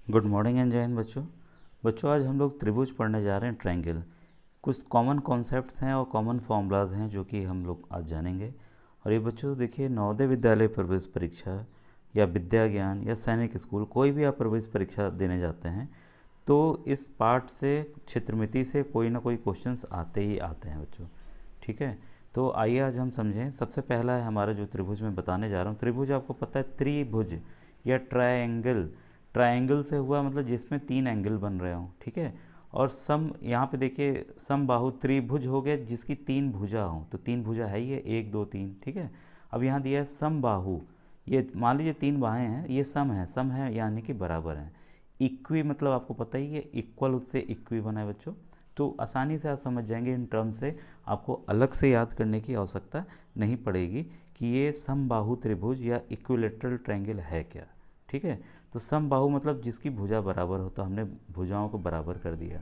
Good morning and जय हिंद बच्चों। बच्चों आज हम लोग त्रिभुज पढ़ने जा रहे हैं, ट्रायंगल। कुछ कॉमन कॉन्सेप्ट्स हैं और कॉमन फॉर्मूलाज हैं जो कि हम लोग आज जानेंगे। और ये बच्चों देखिए, नवोदय विद्यालय प्रवेश परीक्षा या विद्या ज्ञान या सैनिक स्कूल, कोई भी आप प्रवेश परीक्षा देने जाते हैं तो इस पार्ट से, क्षेत्रमिति से कोई ना कोई क्वेश्चंस आते ही आते हैं बच्चों। ठीक है, तो आइए आज हम समझें। सबसे पहला है हमारा जो त्रिभुज मैं बताने जा रहा हूँ। त्रिभुज आपको पता है त्रिभुज या ट्रायंगल। ट्रायंगल से हुआ मतलब जिसमें तीन एंगल बन रहे हों। ठीक है, और सम, यहाँ पे देखिए समबाहु त्रिभुज हो गया जिसकी तीन भुजा हों। तो तीन भुजा है ये, एक दो तीन। ठीक है, अब यहाँ दिया है समबाहु। ये मान लीजिए तीन बाहें हैं, ये सम है यानी कि बराबर हैं। इक्वी मतलब आपको पता ही है, इक्वल उससे इक्वी बना है बच्चों। तो आसानी से आप समझ जाएंगे इन टर्म से, आपको अलग से याद करने की आवश्यकता नहीं पड़ेगी कि ये समबाहु त्रिभुज या इक्विलेटरल ट्रायंगल है क्या। ठीक है, तो समबाहु मतलब जिसकी भुजा बराबर हो, तो हमने भुजाओं को बराबर कर दिया।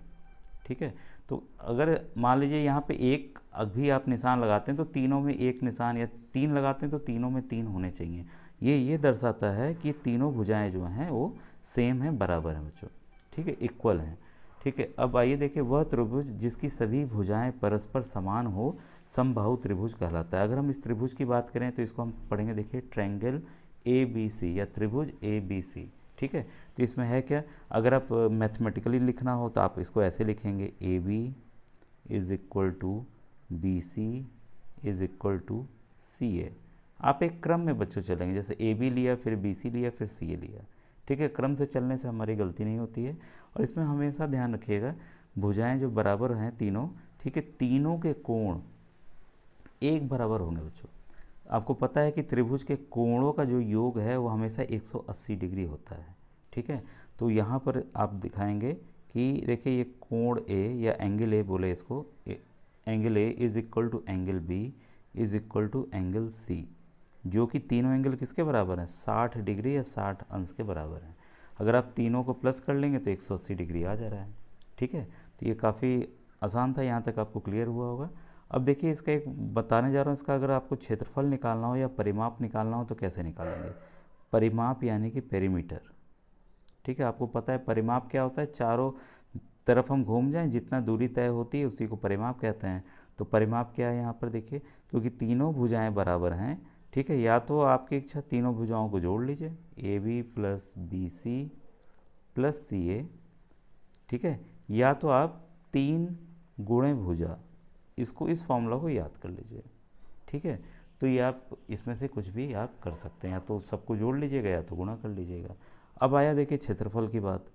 ठीक है, तो अगर मान लीजिए यहाँ पे एक अभी आप निशान लगाते हैं तो तीनों में एक निशान, या तीन लगाते हैं तो तीनों में तीन होने चाहिए। ये दर्शाता है कि तीनों भुजाएं जो हैं वो सेम हैं, बराबर हैं बच्चों। ठीक है, इक्वल हैं। ठीक है, अब आइए देखिए, वह त्रिभुज जिसकी सभी भुजाएं परस्पर समान हो समबाहु त्रिभुज कहलाता है। अगर हम इस त्रिभुज की बात करें तो इसको हम पढ़ेंगे, देखिए ट्रायंगल ए बी सी या त्रिभुज ए बी सी। ठीक है, तो इसमें है क्या, अगर आप मैथमेटिकली लिखना हो तो आप इसको ऐसे लिखेंगे, A B is equal to B C is equal to C A. आप एक क्रम में बच्चों चलेंगे, जैसे ए बी लिया, फिर बी सी लिया, फिर सी ए लिया। ठीक है, क्रम से चलने से हमारी गलती नहीं होती है। और इसमें हमेशा ध्यान रखिएगा, भुजाएं जो बराबर हैं तीनों, ठीक है, तीनों के कोण एक बराबर होंगे बच्चों। आपको पता है कि त्रिभुज के कोणों का जो योग है वो हमेशा 180 डिग्री होता है। ठीक है, तो यहाँ पर आप दिखाएंगे कि देखिए ये कोण ए या एंगल ए बोले इसको, angle A is equal to angle B is equal to angle C, जो कि तीनों एंगल किसके बराबर हैं, 60 डिग्री या 60 अंश के बराबर हैं। अगर आप तीनों को प्लस कर लेंगे तो 180 डिग्री आ जा रहा है। ठीक है, तो ये काफ़ी आसान था, यहाँ तक आपको क्लियर हुआ होगा। अब देखिए इसका एक बताने जा रहा हूँ, इसका अगर आपको क्षेत्रफल निकालना हो या परिमाप निकालना हो तो कैसे निकालेंगे। परिमाप यानी कि पेरीमीटर। ठीक है, आपको पता है परिमाप क्या होता है, चारों तरफ हम घूम जाएं, जितना दूरी तय होती है उसी को परिमाप कहते हैं। तो परिमाप क्या है यहाँ पर देखिए, क्योंकि तीनों भुजाएं बराबर हैं। ठीक है, या तो आपकी इच्छा तीनों भुजाओं को जोड़ लीजिए, A B plus B C plus C A. ठीक है, या तो आप तीन गुणे भुजा, इसको, इस फॉर्मूला को याद कर लीजिए। ठीक है, तो ये आप इसमें से कुछ भी आप कर सकते हैं, या तो सबको जोड़ लीजिएगा या तो गुणा कर लीजिएगा। अब आया देखिए क्षेत्रफल की बात।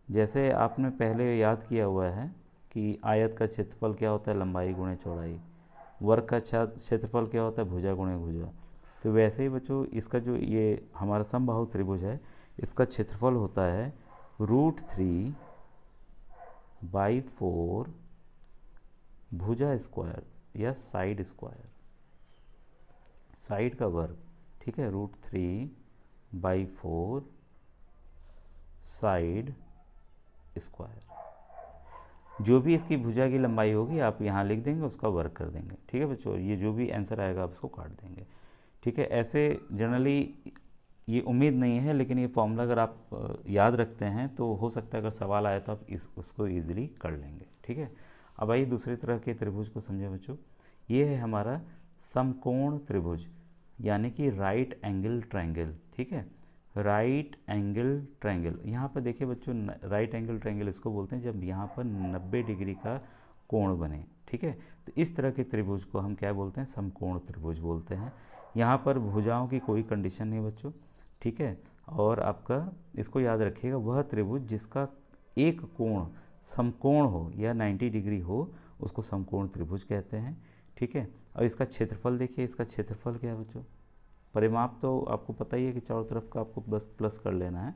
जैसे आपने पहले याद किया हुआ है कि आयत का क्षेत्रफल क्या होता है, लंबाई गुणे चौड़ाई। वर्ग का क्षेत्रफल क्या होता है, भुजा गुणे भुजा। तो वैसे ही बच्चों इसका जो ये हमारा समबाहु त्रिभुज है, इसका क्षेत्रफल होता है √3/4 भुजा स्क्वायर या साइड स्क्वायर, साइड का वर्ग। ठीक है, √3/4 साइड स्क्वायर। जो भी इसकी भुजा की लंबाई होगी आप यहाँ लिख देंगे, उसका वर्ग कर देंगे। ठीक है बच्चों, ये जो भी आंसर आएगा आप इसको काट देंगे। ठीक है, ऐसे जनरली ये उम्मीद नहीं है, लेकिन ये फॉर्मूला अगर आप याद रखते हैं तो हो सकता है अगर सवाल आए तो आप उसको ईजिली कर लेंगे। ठीक है, अब आइए दूसरी तरह के त्रिभुज को समझें बच्चों। ये है हमारा समकोण त्रिभुज यानी कि राइट एंगल ट्रायंगल। ठीक है, राइट एंगल ट्रायंगल, यहाँ पर देखिए बच्चों, राइट एंगल ट्रायंगल इसको बोलते हैं जब यहाँ पर 90 डिग्री का कोण बने। ठीक है, तो इस तरह के त्रिभुज को हम क्या बोलते हैं, समकोण त्रिभुज बोलते हैं। यहाँ पर भुजाओं की कोई कंडीशन नहीं बच्चों। ठीक है, और आपका इसको याद रखिएगा, वह त्रिभुज जिसका एक कोण समकोण हो या 90 डिग्री हो उसको समकोण त्रिभुज कहते हैं। ठीक है, और इसका क्षेत्रफल देखिए, इसका क्षेत्रफल क्या है बच्चों। परिमाप तो आपको पता ही है कि चारों तरफ का आपको बस प्लस कर लेना है।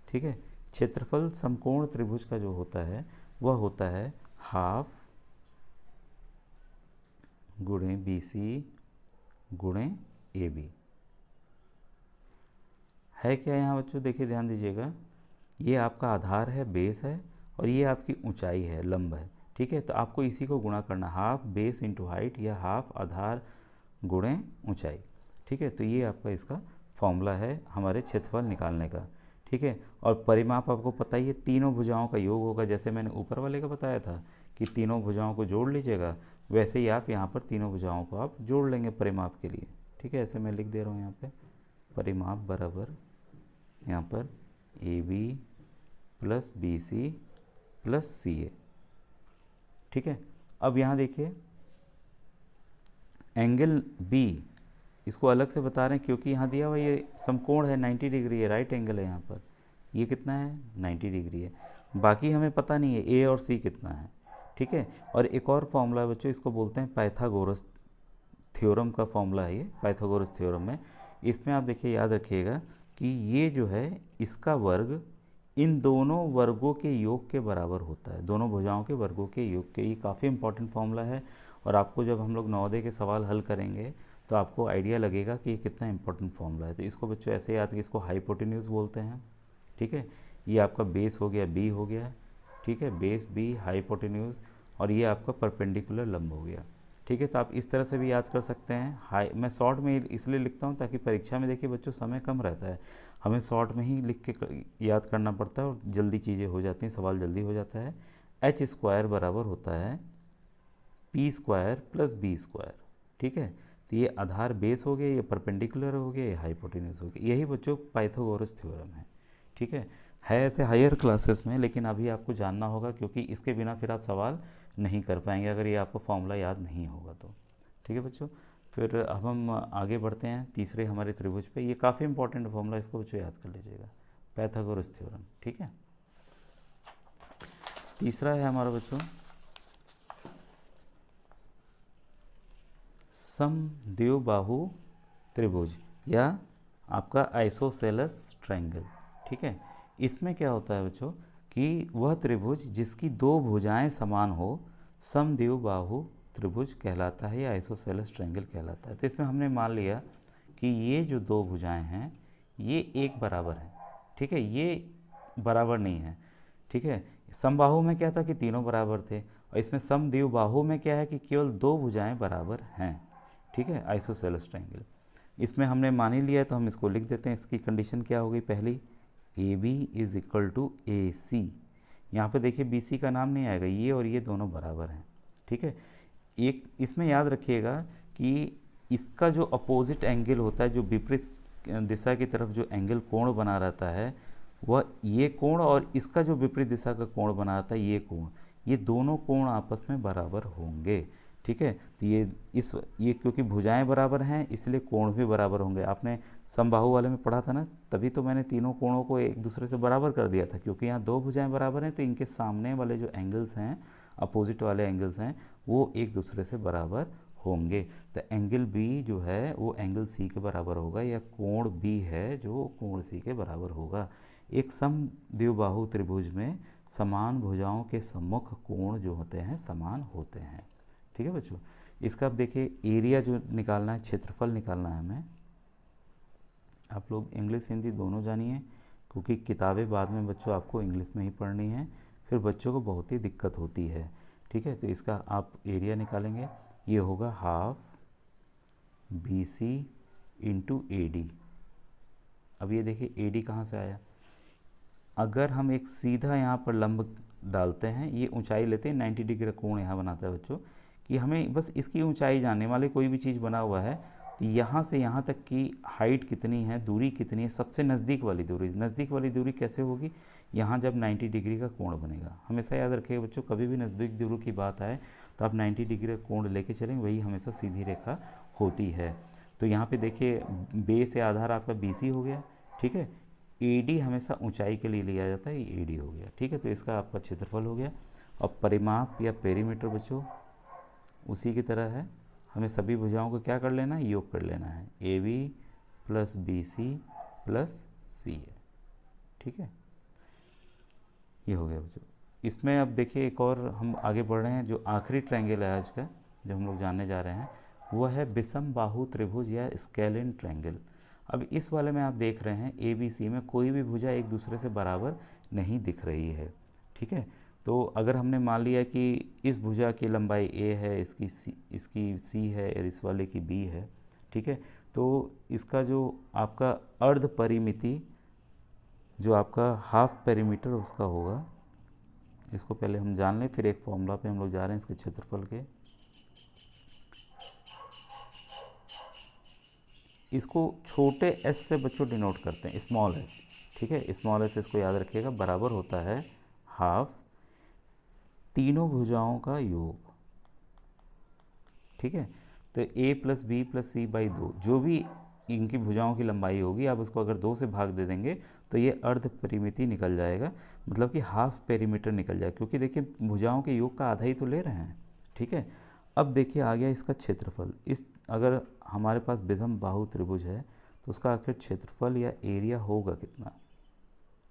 ठीक है, क्षेत्रफल समकोण त्रिभुज का जो होता है वह होता है हाफ गुणे बी सी गुणे ए बी। है क्या यहाँ बच्चों, देखिए ध्यान दीजिएगा, ये आपका आधार है, बेस है, और ये आपकी ऊंचाई है, लंब है। ठीक है, तो आपको इसी को गुणा करना, हाफ बेस इंटू हाइट या हाफ आधार गुणे ऊंचाई। ठीक है, तो ये आपका इसका फॉर्मूला है हमारे क्षेत्रफल निकालने का। ठीक है। और परिमाप आपको पता ही है, तीनों भुजाओं का योग होगा। जैसे मैंने ऊपर वाले का बताया था कि तीनों भुजाओं को जोड़ लीजिएगा, वैसे ही आप यहाँ पर तीनों भुजाओं को आप जोड़ लेंगे परिमाप के लिए। ठीक है, ऐसे मैं लिख दे रहा हूँ यहाँ पे, परिमाप बराबर यहाँ पर A B plus B C plus C A. ठीक है, अब यहाँ देखिए एंगल बी, इसको अलग से बता रहे हैं क्योंकि यहाँ दिया हुआ ये समकोण है, 90 डिग्री है, राइट एंगल है यहाँ पर। ये कितना है, 90 डिग्री है। बाकी हमें पता नहीं है ए और सी कितना है। ठीक है, और एक और फॉर्मूला है बच्चों, इसको बोलते हैं पाइथागोरस थ्योरम का फॉर्मूला है ये, पाइथागोरस थ्योरम में। इसमें आप देखिए, याद रखिएगा कि ये जो है इसका वर्ग इन दोनों वर्गों के योग के बराबर होता है, दोनों भुजाओं के वर्गों के योग के। ये काफ़ी इंपॉर्टेंट फॉर्मूला है, और आपको जब हम लोग नवोदय के सवाल हल करेंगे तो आपको आइडिया लगेगा कि ये कितना इंपॉर्टेंट फॉर्मूला है। तो इसको बच्चों ऐसे याद कि इसको हाइपोटेन्यूज बोलते हैं। ठीक है, ये आपका बेस हो गया, बी हो गया। ठीक है, बेस बी हाइपोटेन्यूज, और ये आपका परपेंडिकुलर लंब हो गया। ठीक है, तो आप इस तरह से भी याद कर सकते हैं। हाई मैं शॉर्ट में इसलिए लिखता हूँ ताकि परीक्षा में देखिए बच्चों समय कम रहता है, हमें शॉर्ट में ही लिख के याद करना पड़ता है और जल्दी चीज़ें हो जाती हैं, सवाल जल्दी हो जाता है। एच स्क्वायर बराबर होता है P square plus B square. ठीक है, तो ये आधार बेस हो गया, ये परपेंडिकुलर हो गया, ये हाइपोटेन्यूज हो गया। यही बच्चों पाइथागोरस थ्योरम है। ठीक है ऐसे हायर क्लासेस में, लेकिन अभी आपको जानना होगा क्योंकि इसके बिना फिर आप सवाल नहीं कर पाएंगे अगर ये आपको फॉर्मूला याद नहीं होगा तो। ठीक है बच्चों, फिर अब हम आगे बढ़ते हैं तीसरे हमारे त्रिभुज पे। ये काफ़ी इंपॉर्टेंट फॉर्मूला, इसको बच्चों याद कर लीजिएगा, पाइथागोरस थ्योरम। ठीक है, तीसरा है हमारा बच्चों समद्विबाहु त्रिभुज या आपका आइसोसेलस ट्रायंगल। ठीक है, इसमें क्या होता है बच्चों कि वह त्रिभुज जिसकी दो भुजाएं समान हो समद्विबाहु त्रिभुज कहलाता है या आइसोसेलस ट्रायंगल कहलाता है। तो इसमें हमने मान लिया कि ये जो दो भुजाएं हैं ये एक बराबर हैं। ठीक है, ये बराबर नहीं है। ठीक है, समबाहु में क्या था कि तीनों बराबर थे, और इसमें समद्विबाहु में क्या है कि केवल दो भुजाएं बराबर हैं। ठीक है, आइसोसेलस ट्रायंगल इसमें हमने मान ही लिया है, तो हम इसको लिख देते हैं। इसकी कंडीशन क्या हो गई, पहली A B is equal to A C. यहाँ पर देखिए बी सी का नाम नहीं आएगा, ये और ये दोनों बराबर हैं। ठीक है, एक इसमें याद रखिएगा कि इसका जो अपोजिट एंगल होता है, जो विपरीत दिशा की तरफ जो एंगल कोण बना रहता है वह ये कोण, और इसका जो विपरीत दिशा का कोण बना रहता है ये कोण, ये दोनों कोण आपस में बराबर होंगे। ठीक है, तो ये क्योंकि भुजाएं बराबर हैं इसलिए कोण भी बराबर होंगे। आपने समबाहु वाले में पढ़ा था ना, तभी तो मैंने तीनों कोणों को एक दूसरे से बराबर कर दिया था, क्योंकि यहाँ दो भुजाएं बराबर हैं तो इनके सामने वाले जो एंगल्स हैं, अपोजिट वाले एंगल्स हैं, वो एक दूसरे से बराबर होंगे। तो एंगल बी जो है वो एंगल सी के बराबर होगा, या कोण बी है जो कोण सी के बराबर होगा। एक समद्विबाहु त्रिभुज में समान भुजाओं के सम्मुख कोण जो होते हैं समान होते हैं। ठीक है बच्चों, इसका अब देखिए एरिया जो निकालना है, क्षेत्रफल निकालना है हमें। आप लोग इंग्लिश हिंदी दोनों जानिए, क्योंकि किताबें बाद में बच्चों आपको इंग्लिश में ही पढ़नी है, फिर बच्चों को बहुत ही दिक्कत होती है। ठीक है, तो इसका आप एरिया निकालेंगे, ये होगा half B C into A D. अब ये देखिए ए डी कहाँ से आया, अगर हम एक सीधा यहाँ पर लंब डालते हैं, ये ऊंचाई लेते हैं, 90 डिग्री कोण यहाँ बनाता है बच्चों, कि हमें बस इसकी ऊंचाई जानने वाले, कोई भी चीज़ बना हुआ है तो यहाँ से यहाँ तक की हाइट कितनी है, दूरी कितनी है, सबसे नज़दीक वाली दूरी कैसे होगी, यहाँ जब 90 डिग्री का कोण बनेगा। हमेशा याद रखिएगा बच्चों, कभी भी नज़दीक दूरी की बात आए तो आप 90 डिग्री का कोण लेके चलेंगे, वही हमेशा सीधी रेखा होती है। तो यहाँ पे देखिए बेस या आधार आपका BC हो गया। ठीक है, AD हमेशा ऊंचाई के लिए लिया जाता है, ये AD हो गया। ठीक है, तो इसका आपका क्षेत्रफल हो गया। अब परिमाप या पेरीमीटर बच्चों उसी की तरह है, हमें सभी भुजाओं को क्या कर लेना है, योग कर लेना है, AB plus BC plus CA। ठीक है, ये हो गया बच्चों। इसमें अब देखिए एक और हम आगे बढ़ रहे हैं, जो आखिरी ट्रायंगल है आज का जो हम लोग जानने जा रहे हैं वो है विषम बाहु त्रिभुज या स्केलिन ट्रायंगल। अब इस वाले में आप देख रहे हैं ABC में कोई भी भुजा एक दूसरे से बराबर नहीं दिख रही है। ठीक है, तो अगर हमने मान लिया कि इस भुजा की लंबाई A है, इसकी C है और इस वाले की B है। ठीक है, तो इसका जो आपका अर्ध परिमिति जो आपका हाफ पेरीमीटर उसका होगा, इसको पहले हम जान लें, फिर एक फॉर्मूला पे हम लोग जा रहे हैं इसके क्षेत्रफल के। इसको छोटे एस से बच्चों डिनोट करते हैं, स्मॉल एस, ठीक है। स्मॉल एस इसको याद रखिएगा, बराबर होता है हाफ तीनों भुजाओं का योग, ठीक है। तो a plus B plus C by 2, जो भी इनकी भुजाओं की लंबाई होगी, आप उसको अगर 2 से भाग दे देंगे तो ये अर्ध परिमिति निकल जाएगा, मतलब कि हाफ पेरीमीटर निकल जाएगा, क्योंकि देखिए भुजाओं के योग का आधा ही तो ले रहे हैं, ठीक है। अब देखिए आ गया इसका क्षेत्रफल। इस अगर हमारे पास विषम बाहु त्रिभुज है तो उसका आखिर क्षेत्रफल या एरिया होगा कितना,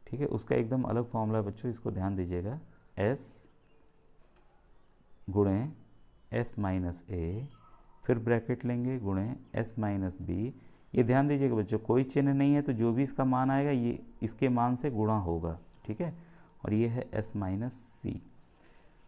ठीक है। उसका एकदम अलग फॉर्मूला है बच्चों, इसको ध्यान दीजिएगा, s गुणे एस माइनस ए, फिर ब्रैकेट लेंगे गुणे एस माइनस बी। ये ध्यान दीजिएगा बच्चों, कोई चिन्ह नहीं है तो जो भी इसका मान आएगा ये इसके मान से गुणा होगा, ठीक है। और ये है एस माइनस सी।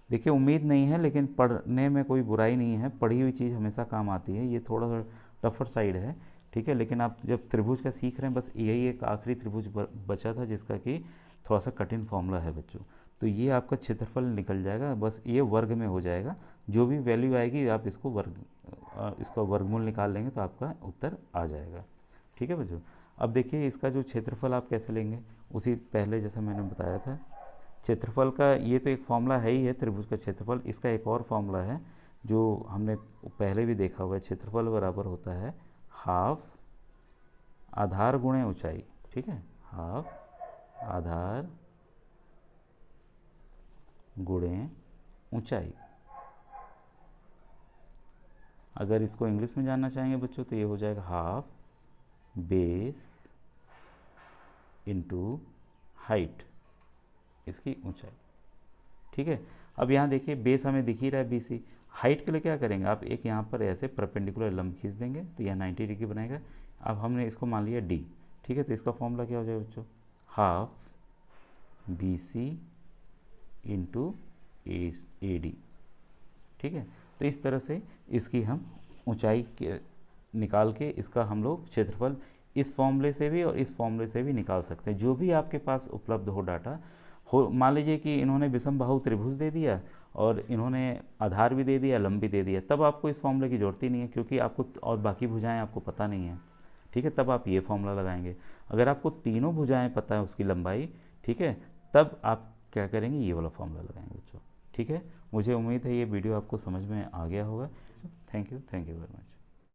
देखिए उम्मीद नहीं है, लेकिन पढ़ने में कोई बुराई नहीं है, पढ़ी हुई चीज़ हमेशा काम आती है। ये थोड़ा सा टफर साइड है, ठीक है, लेकिन आप जब त्रिभुज का सीख रहे हैं, बस यही एक आखिरी त्रिभुज बचा था जिसका कि थोड़ा सा कठिन फॉर्मूला है बच्चों। तो ये आपका क्षेत्रफल निकल जाएगा, बस ये वर्ग में हो जाएगा, जो भी वैल्यू आएगी आप इसका वर्गमूल निकाल लेंगे तो आपका उत्तर आ जाएगा, ठीक है बच्चों। अब देखिए इसका जो क्षेत्रफल आप कैसे लेंगे, उसी पहले जैसा मैंने बताया था, क्षेत्रफल का ये तो एक फॉर्मूला है ही है त्रिभुज का क्षेत्रफल। इसका एक और फॉर्मूला है जो हमने पहले भी देखा हुआ है, क्षेत्रफल बराबर होता है हाफ आधार गुणे ऊंचाई, ठीक है, हाफ आधार गुणे ऊंचाई। अगर इसको इंग्लिश में जानना चाहेंगे बच्चों तो ये हो जाएगा हाफ बेस इनटू हाइट, इसकी ऊंचाई, ठीक है। अब यहाँ देखिए बेस हमें दिख ही रहा है BC। हाइट के लिए क्या करेंगे, आप एक यहाँ पर ऐसे परपेंडिकुलर लंब खींच देंगे तो यह 90 डिग्री बनेगा। अब हमने इसको मान लिया D, ठीक है, तो इसका फॉर्मूला क्या हो जाएगा बच्चों, हाफ BC इंटू AD, ठीक है। तो इस तरह से इसकी हम ऊंचाई के निकाल के इसका हम लोग क्षेत्रफल इस फॉर्मूले से भी और इस फॉर्मूले से भी निकाल सकते हैं, जो भी आपके पास उपलब्ध हो डाटा हो। मान लीजिए कि इन्होंने विषम बाहु त्रिभुज दे दिया और इन्होंने आधार भी दे दिया, लंब भी दे दिया, तब आपको इस फॉर्मूले की ज़रूरत ही नहीं है, क्योंकि आपको और बाकी भुजाएं आपको पता नहीं है, ठीक है, तब आप ये फॉर्मूला लगाएंगे। अगर आपको तीनों भुजाएं पता है उसकी लंबाई, ठीक है, तब आप क्या करेंगे, ये वाला फॉर्मूला लगाएंगे बच्चों, ठीक है। मुझे उम्मीद है ये वीडियो आपको समझ में आ गया होगा। Thank you very much.